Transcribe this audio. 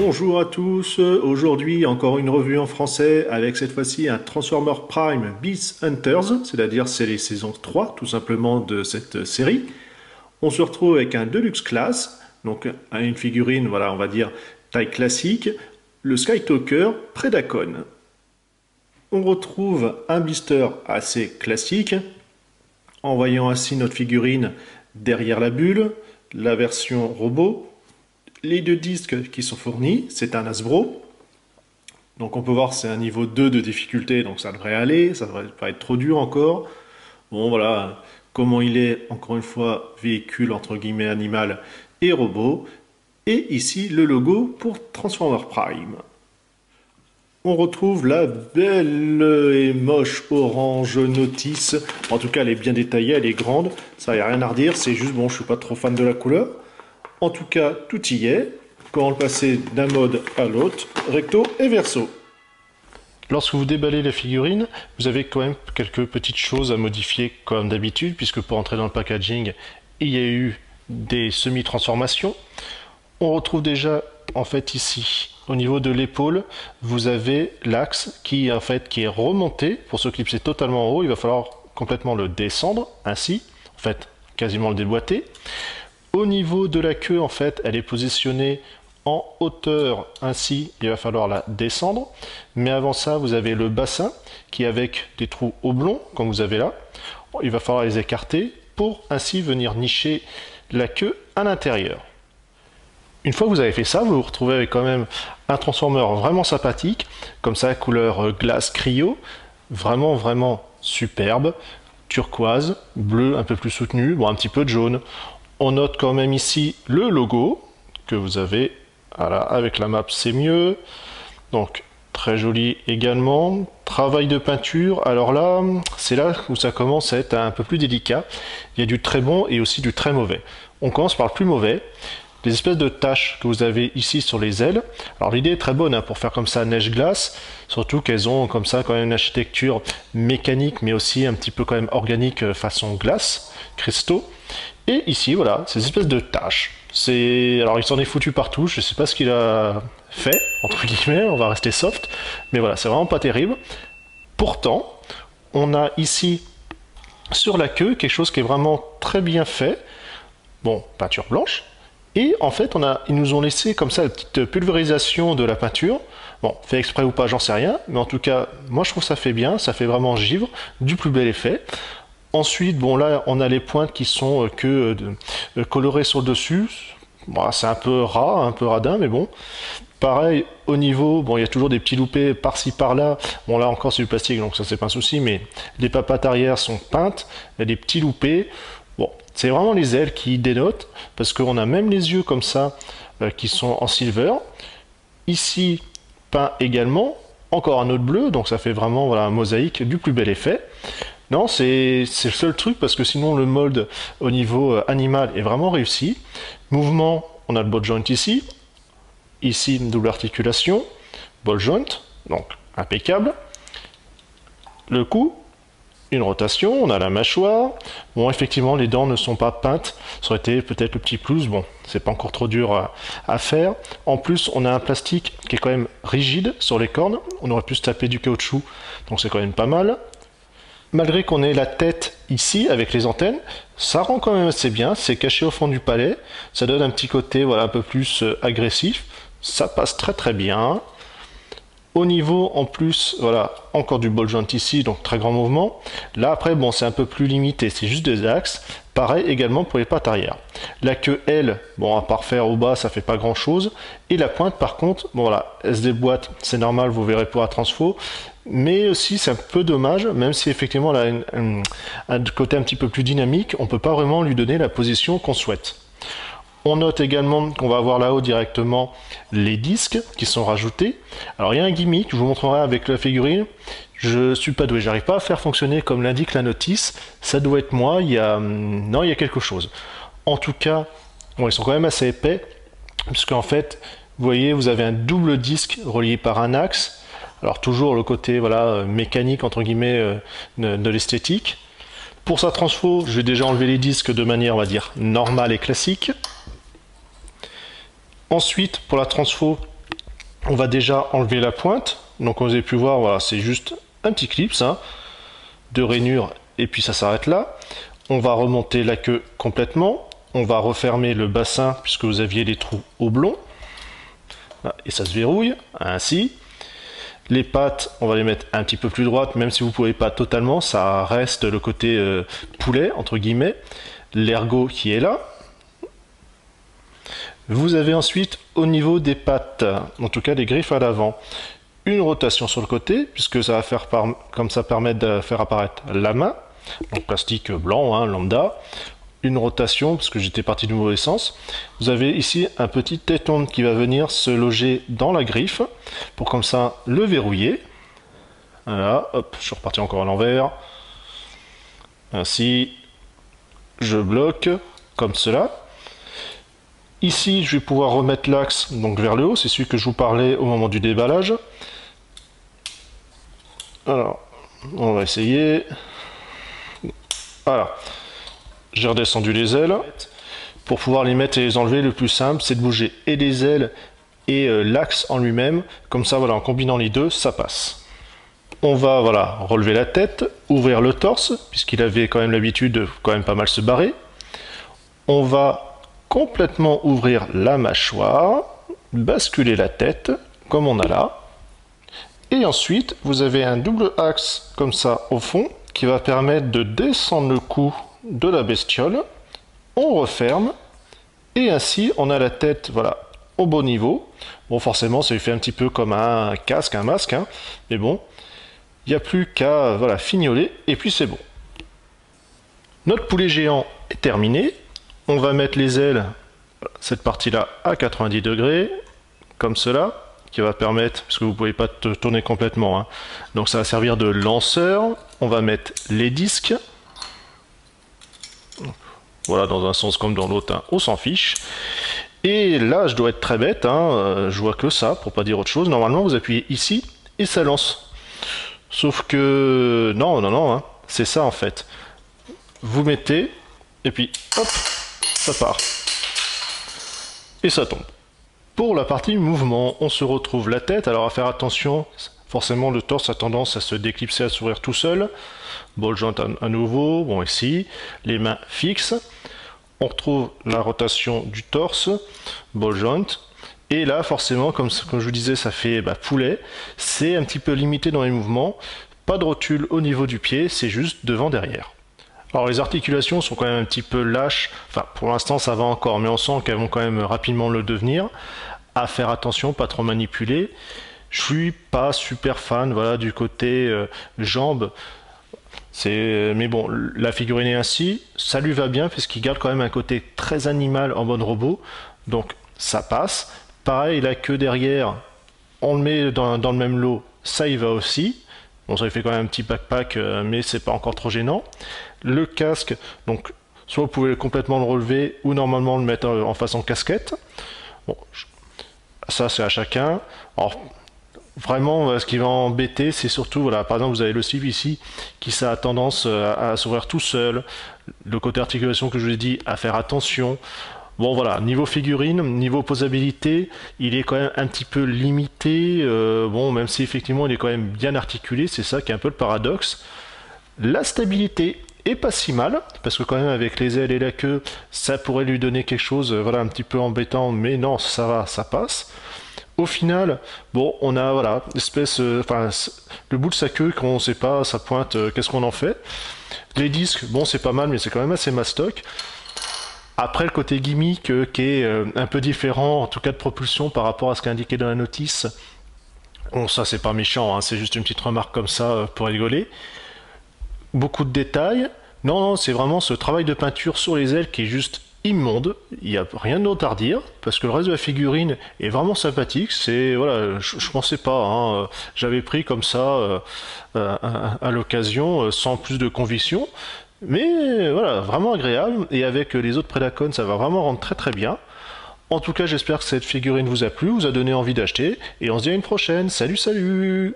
Bonjour à tous, aujourd'hui encore une revue en français avec cette fois-ci un Transformer Prime Beast Hunters, c'est-à-dire c'est les saisons 3 tout simplement de cette série. On se retrouve avec un Deluxe Class, donc une figurine, voilà, on va dire taille classique, le Skytalker Predacon. On retrouve un blister assez classique, en voyant ainsi notre figurine derrière la bulle, la version robot. Les deux disques qui sont fournis, c'est un Hasbro. Donc on peut voir c'est un niveau 2 de difficulté, donc ça devrait aller, ça devrait pas être trop dur encore. Bon voilà, comment il est, encore une fois, véhicule entre guillemets animal et robot. Et ici le logo pour Transformer Prime. On retrouve la belle et moche orange notice. En tout cas elle est bien détaillée, elle est grande, ça y a rien à redire, c'est juste bon je suis pas trop fan de la couleur. En tout cas, tout y est. Comment le passer d'un mode à l'autre, recto et verso. Lorsque vous déballez la figurine, vous avez quand même quelques petites choses à modifier comme d'habitude, puisque pour entrer dans le packaging, il y a eu des semi-transformations. On retrouve déjà, en fait, ici, au niveau de l'épaule, vous avez l'axe qui, en fait, qui est remonté. Pour ce clip, c'est totalement en haut. Il va falloir complètement le descendre, ainsi. En fait, quasiment le déboîter. Au niveau de la queue, en fait, elle est positionnée en hauteur, ainsi il va falloir la descendre. Mais avant ça, vous avez le bassin qui est avec des trous oblongs, comme vous avez là. Il va falloir les écarter pour ainsi venir nicher la queue à l'intérieur. Une fois que vous avez fait ça, vous vous retrouvez avec quand même un transformer vraiment sympathique, comme ça, couleur glace cryo, vraiment superbe, turquoise, bleu un peu plus soutenu, bon un petit peu de jaune. On note quand même ici le logo que vous avez, voilà, avec la map c'est mieux, donc très joli également. Travail de peinture, alors là, c'est là où ça commence à être un peu plus délicat. Il y a du très bon et aussi du très mauvais. On commence par le plus mauvais. Les espèces de taches que vous avez ici sur les ailes. Alors l'idée est très bonne hein, pour faire comme ça neige-glace, surtout qu'elles ont comme ça quand même une architecture mécanique mais aussi un petit peu quand même organique façon glace, cristaux. Et ici voilà, ces espèces de taches. Alors il s'en est foutu partout, je sais pas ce qu'il a fait, entre guillemets, on va rester soft, mais voilà, c'est vraiment pas terrible. Pourtant, on a ici sur la queue quelque chose qui est vraiment très bien fait. Bon, peinture blanche. Et en fait, ils nous ont laissé comme ça la petite pulvérisation de la peinture. Bon, fait exprès ou pas, j'en sais rien. Mais en tout cas, moi je trouve ça fait bien. Ça fait vraiment givre, du plus bel effet. Ensuite, bon là, on a les pointes qui sont colorées sur le dessus. Bon, c'est un peu ras, un peu radin, mais bon. Pareil, au niveau, bon, il y a toujours des petits loupés par-ci par-là. Bon, là encore, c'est du plastique, donc ça, c'est pas un souci. Mais les papates arrière sont peintes. Il y a des petits loupés. Bon, c'est vraiment les ailes qui dénotent, parce qu'on a même les yeux comme ça, qui sont en silver. Ici, peint également, encore un autre bleu, donc ça fait vraiment voilà, un mosaïque du plus bel effet. Non, c'est le seul truc, parce que sinon le mold au niveau animal est vraiment réussi. Mouvement, on a le ball joint ici. Ici, une double articulation. Ball joint, donc impeccable. Le cou, une rotation, on a la mâchoire. Bon, effectivement, les dents ne sont pas peintes. Ça aurait été peut-être le petit plus. Bon, c'est pas encore trop dur à faire. En plus, on a un plastique qui est quand même rigide sur les cornes. On aurait pu se taper du caoutchouc, donc c'est quand même pas mal. Malgré qu'on ait la tête ici avec les antennes, ça rend quand même assez bien. C'est caché au fond du palais. Ça donne un petit côté voilà, un peu plus agressif. Ça passe très bien. Au niveau, en plus, voilà, encore du ball joint ici, donc très grand mouvement. Là, après, bon, c'est un peu plus limité, c'est juste des axes. Pareil également pour les pattes arrière. La queue, elle, bon, à part faire au bas, ça fait pas grand chose. Et la pointe, par contre, bon, voilà, elle se déboîte, c'est normal, vous verrez pour la transfo. Mais aussi, c'est un peu dommage, même si effectivement, elle a un côté un petit peu plus dynamique, on peut pas vraiment lui donner la position qu'on souhaite. On note également qu'on va avoir là-haut directement les disques qui sont rajoutés. Alors il y a un gimmick, je vous montrerai avec la figurine. Je suis pas doué, j'arrive pas à faire fonctionner comme l'indique la notice. Ça doit être moi, non, il y a quelque chose. En tout cas, bon, ils sont quand même assez épais, puisqu'en fait, vous voyez, vous avez un double disque relié par un axe. Alors toujours le côté voilà, mécanique, entre guillemets, de l'esthétique. Pour sa transfo, je vais déjà enlever les disques de manière, on va dire, normale et classique. Ensuite, pour la transfo, On va déjà enlever la pointe. Donc comme vous avez pu voir, voilà, c'est juste un petit clip, ça, de rainure, et puis ça s'arrête là. On va remonter la queue complètement. On va refermer le bassin, puisque vous aviez les trous oblongs. Et ça se verrouille, ainsi. Les pattes, on va les mettre un petit peu plus droites, même si vous ne pouvez pas totalement, ça reste le côté poulet, entre guillemets. L'ergot qui est là. Vous avez ensuite, au niveau des pattes, en tout cas les griffes à l'avant, une rotation sur le côté, puisque ça va faire comme ça permettre de faire apparaître la main. Donc plastique blanc, hein, lambda. Une rotation, parce que j'étais parti du mauvais sens. Vous avez ici un petit téton qui va venir se loger dans la griffe, pour comme ça le verrouiller. Voilà, hop, je suis reparti encore à l'envers. Ainsi, je bloque, comme cela. Ici, je vais pouvoir remettre l'axe donc vers le haut, c'est celui que je vous parlais au moment du déballage. Alors, on va essayer. Voilà. J'ai redescendu les ailes. Pour pouvoir les mettre et les enlever, le plus simple, c'est de bouger et les ailes et l'axe en lui-même. Comme ça, voilà, en combinant les deux, ça passe. On va voilà, relever la tête, ouvrir le torse, puisqu'il avait quand même l'habitude de quand même pas mal se barrer. On va complètement ouvrir la mâchoire, basculer la tête, comme on a là. Et ensuite, vous avez un double axe comme ça au fond, qui va permettre de descendre le cou de la bestiole. On referme, et ainsi on a la tête voilà, au bon niveau. Bon, forcément, ça lui fait un petit peu comme un casque, un masque, hein, mais bon, il n'y a plus qu'à voilà, fignoler, et puis c'est bon. Notre poulet géant est terminé. On va mettre les ailes, cette partie-là, à 90 degrés, comme cela, qui va permettre, parce que vous ne pouvez pas tourner complètement, hein. Donc ça va servir de lanceur. On va mettre les disques, voilà, dans un sens comme dans l'autre, hein, on s'en fiche. Et là, je dois être très bête, hein, je vois que ça, pour pas dire autre chose. Normalement, vous appuyez ici, et ça lance. Sauf que, non, hein, c'est ça en fait. Vous mettez, et puis, hop, ça part. Et ça tombe. Pour la partie mouvement, on se retrouve la tête. Alors à faire attention, forcément le torse a tendance à se déclipser, à s'ouvrir tout seul. Ball joint à nouveau, bon ici, les mains fixes. On retrouve la rotation du torse, ball joint. Et là forcément, comme je vous disais, ça fait poulet. C'est un petit peu limité dans les mouvements. Pas de rotule au niveau du pied, c'est juste devant-derrière. Alors les articulations sont quand même un petit peu lâches, enfin pour l'instant ça va encore, mais on sent qu'elles vont quand même rapidement le devenir. À faire attention, pas trop manipuler. Je suis pas super fan voilà, du côté jambes. Mais bon, la figurine est ainsi, ça lui va bien parce qu'il garde quand même un côté très animal en mode robot, donc ça passe. Pareil, la queue derrière, on le met dans le même lot, ça y va aussi. Bon, ça lui fait quand même un petit backpack, mais c'est pas encore trop gênant. Le casque, donc soit vous pouvez complètement le relever ou normalement le mettre en façon casquette. Bon, ça c'est à chacun. Alors vraiment, ce qui va embêter, c'est surtout, voilà, par exemple, vous avez le slip ici qui ça a tendance à s'ouvrir tout seul. Le côté articulation que je vous ai dit, à faire attention. Bon voilà, niveau figurine, niveau posabilité, il est quand même un petit peu limité. Bon, même si effectivement il est quand même bien articulé, c'est ça qui est un peu le paradoxe. La stabilité est pas si mal, parce que quand même avec les ailes et la queue, ça pourrait lui donner quelque chose, voilà, un petit peu embêtant, mais non, ça va, ça passe. Au final, bon, on a voilà, espèce, enfin, le bout de sa queue qu'on ne sait pas, sa pointe, qu'est-ce qu'on en fait. Les disques, bon, c'est pas mal, mais c'est quand même assez mastoc. Après, le côté gimmick qui est un peu différent, en tout cas de propulsion par rapport à ce qui est indiqué dans la notice. Bon, ça, c'est pas méchant, hein, c'est juste une petite remarque comme ça pour rigoler. Beaucoup de détails. Non, c'est vraiment ce travail de peinture sur les ailes qui est juste immonde. Il n'y a rien d'autre à redire, parce que le reste de la figurine est vraiment sympathique. C'est voilà, je pensais pas, hein, j'avais pris comme ça à l'occasion, sans plus de conviction. Mais voilà, vraiment agréable, et avec les autres Predacon, ça va vraiment rendre très très bien. En tout cas, j'espère que cette figurine vous a plu, vous a donné envie d'acheter, et on se dit à une prochaine. Salut, salut!